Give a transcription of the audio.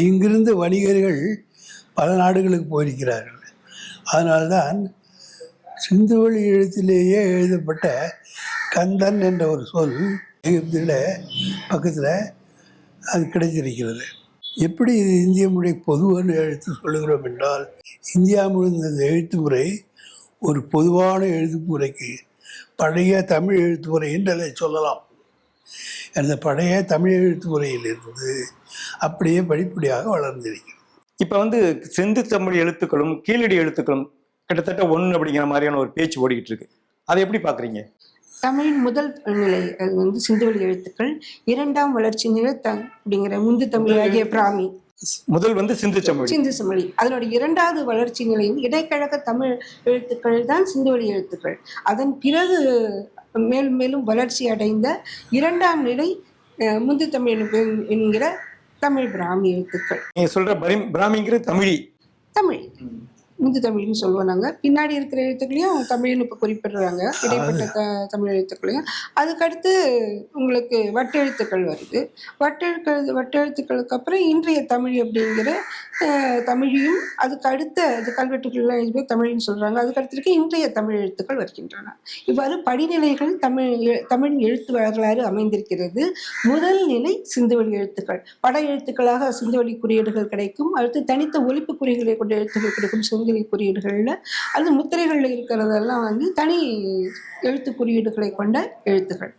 இங்கிருந்து வணிகர்கள் பல நாடுகளுக்கு போயிருக்கிறார்கள். அதனால்தான் சிந்துவெளி எழுத்திலேயே எழுதப்பட்ட கந்தன் என்ற ஒரு சொல் எகிப்தில் பக்கத்தில் அது கிடைத்திருக்கிறது. எப்படி இது இந்திய மொழி பொதுவான எழுத்து சொல்லுகிறோம் என்றால், இந்தியா முழுந்த இந்த எழுத்து முறை ஒரு பொதுவான எழுத்து முறைக்கு பழைய தமிழ் எழுத்து முறை என்று அதை சொல்லலாம். அந்த பழைய தமிழ் எழுத்து முறையிலிருந்து அப்படியே படிப்படியாக வளர்ந்திருக்கிறது. இப்போ செந்து தமிழ் எழுத்துக்களும் கீழடி எழுத்துக்களும் கிட்டத்தட்ட ஒன்று அப்படிங்கிற மாதிரியான ஒரு பேச்சு ஓடிக்கிட்டு இருக்கு. அதை எப்படி பார்க்குறீங்க? தமிழின் முதல் நிலை அது சிந்துவெளி எழுத்துக்கள், இரண்டாம் வளர்ச்சி நிலை அப்படிங்கிற முந்து தமிழ் ஆகிய பிராமி. முதல் சிந்து சமொழி. அதனுடைய இரண்டாவது வளர்ச்சி நிலையும் இடைக்கழக தமிழ் எழுத்துக்கள் தான் சிந்துவெளி எழுத்துக்கள். அதன் பிறகு மேலும் மேலும் வளர்ச்சி அடைந்த இரண்டாம் நிலை முந்து தமிழ் என்கிற தமிழ் பிராமி எழுத்துக்கள். நீங்க சொல்ற பிராமிங்கிற தமிழ் முந்து தமிழ்னு சொல்லுவோம் நாங்கள். பின்னாடி இருக்கிற எழுத்துக்களையும் தமிழ்னு இப்போ குறிப்பிடுறாங்க, இடைப்பட்ட தமிழ் எழுத்துக்களையும். அதுக்கடுத்து உங்களுக்கு வட்டெழுத்துக்கள் வருது. வட்டெழுத்துக்களுக்கு அப்புறம் இன்றைய தமிழ் அப்படிங்கிற தமிழையும், அதுக்கு அடுத்த அது கல்வெட்டுகள்லாம் எழுதி தமிழ்னு சொல்கிறாங்க. அதுக்கடுத்து இருக்க இன்றைய தமிழ் எழுத்துக்கள் வருகின்றன. இவ்வாறு படிநிலைகள் தமிழ் எழுத்து வரலாறு அமைந்திருக்கிறது. முதல் நிலை சிந்துவெளி எழுத்துக்கள். பட எழுத்துக்களாக சிந்துவெளி குறியீடுகள் கிடைக்கும். அடுத்து தனித்த ஒலிப்பு குறிகளை கொண்ட எழுத்துக்கள் கிடைக்கும் சிந்துவெளி குறியீடுகளில். அது முத்திரைகளில் இருக்கிறதெல்லாம் தனி எழுத்து குறியீடுகளை கொண்ட எழுத்துக்கள்.